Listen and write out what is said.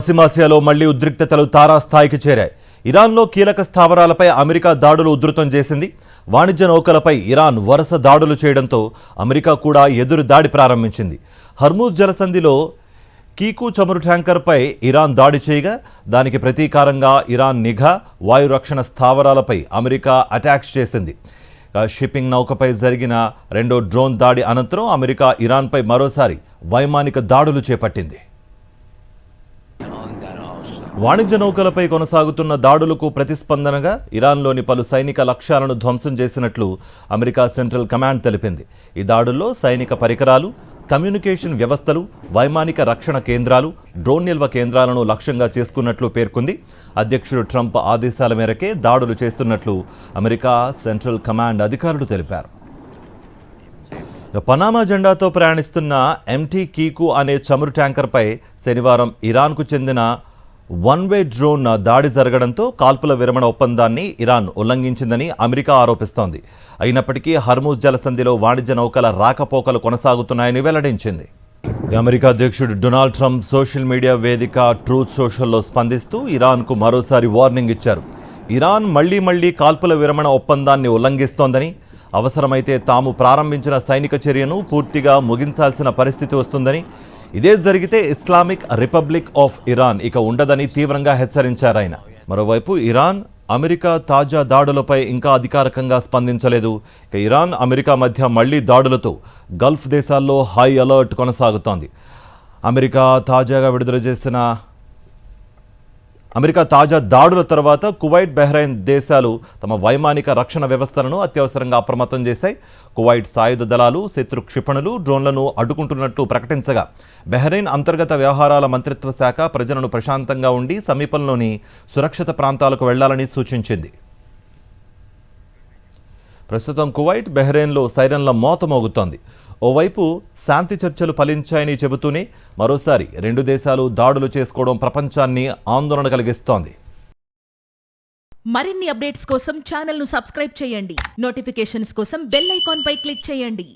పశ్చిమాసియాలో మళ్లీ ఉద్రిక్తతలు తారాస్థాయికి చేరాయి. ఇరాన్లో కీలక స్థావరాలపై అమెరికా దాడులు ఉధృతం చేసింది. వాణిజ్య నౌకలపై ఇరాన్ వరుస దాడులు చేయడంతో అమెరికా కూడా ఎదురు దాడి ప్రారంభించింది. హర్మూజ్ జలసంధిలో కీకు చమురు ట్యాంకర్పై ఇరాన్ దాడి చేయగా దానికి ప్రతీకారంగా ఇరాన్ నిఘా వాయు రక్షణ స్థావరాలపై అమెరికా అటాక్స్ చేసింది. షిప్పింగ్ నౌకపై జరిగిన రెండో డ్రోన్ దాడి అనంతరం అమెరికా ఇరాన్పై మరోసారి వైమానిక దాడులు చేపట్టింది. వాణిజ్య నౌకలపై కొనసాగుతున్న దాడులకు ప్రతిస్పందనగా ఇరాన్లోని పలు సైనిక లక్ష్యాలను ధ్వంసం చేసినట్లు అమెరికా సెంట్రల్ కమాండ్ తెలిపింది. ఈ దాడుల్లో సైనిక పరికరాలు, కమ్యూనికేషన్ వ్యవస్థలు, వైమానిక రక్షణ కేంద్రాలు, డ్రోన్ నిల్వ కేంద్రాలను లక్ష్యంగా చేసుకున్నట్లు పేర్కొంది. అధ్యక్షుడు ట్రంప్ ఆదేశాల మేరకే దాడులు చేస్తున్నట్లు అమెరికా సెంట్రల్ కమాండ్ అధికారులు తెలిపారు. పనామా జెండాతో ప్రయాణిస్తున్న ఎంటీ కీకు అనే చమురు ట్యాంకర్పై శనివారం ఇరాన్కు చెందిన వన్-వే డ్రోన్ దాడి జరగడంతో కాల్పుల విరమణ ఒప్పందాన్ని ఇరాన్ ఉల్లంఘించిందని అమెరికా ఆరోపిస్తోంది. అయినప్పటికీ హర్మూజ్ జలసంధిలో వాణిజ్య నౌకల రాకపోకలు కొనసాగుతున్నాయని వెల్లడించింది. అమెరికా అధ్యక్షుడు డొనాల్డ్ ట్రంప్ సోషల్ మీడియా వేదిక ట్రూత్ సోషల్లో స్పందిస్తూ ఇరాన్కు మరోసారి వార్నింగ్ ఇచ్చారు. ఇరాన్ మళ్లీ కాల్పుల విరమణ ఒప్పందాన్ని ఉల్లంఘిస్తోందని, అవసరమైతే తాము ప్రారంభించిన సైనిక చర్యను పూర్తిగా ముగించాల్సిన పరిస్థితి వస్తుందని, ఇదే జరిగితే ఇస్లామిక్ రిపబ్లిక్ ఆఫ్ ఇరాన్ ఇక ఉండదని తీవ్రంగా హెచ్చరించారాయన. మరోవైపు ఇరాన్, అమెరికా తాజా దాడులపై ఇంకా అధికారికంగా స్పందించలేదు. ఇక ఇరాన్, అమెరికా మధ్య మళ్లీ దాడులతో గల్ఫ్ దేశాల్లో హై అలర్ట్ కొనసాగుతోంది. అమెరికా తాజా దాడుల తర్వాత కువైట్, బహ్రెయిన్ దేశాలు తమ వైమానిక రక్షణ వ్యవస్థలను అత్యవసరంగా అప్రమత్తం చేశాయి. కువైట్ సాయుధ దళాలు శత్రు క్షిపణులు, డ్రోన్లను అడ్డుకుంటున్నట్టు ప్రకటించగా బహ్రెయిన్ అంతర్గత వ్యవహారాల మంత్రిత్వ శాఖ ప్రజలను ప్రశాంతంగా ఉండి సమీపంలోని సురక్షిత ప్రాంతాలకు వెళ్లాలని సూచించింది. ప్రస్తుతం కువైట్, బహ్రెయిన్లో సైరన్ల మోత మోగుతోంది. ఓవైపు శాంతి చర్చలు ఫలించాయని చెబుతూనే మరోసారి రెండు దేశాలు దాడులు చేసుకోవడం ప్రపంచాన్ని ఆందోళన కలిగిస్తోంది. మరిన్ని అప్డేట్స్ కోసం ఛానల్ను సబ్స్క్రైబ్ చేయండి. నోటిఫికేషన్స్ కోసం బెల్ ఐకాన్ పై క్లిక్ చేయండి.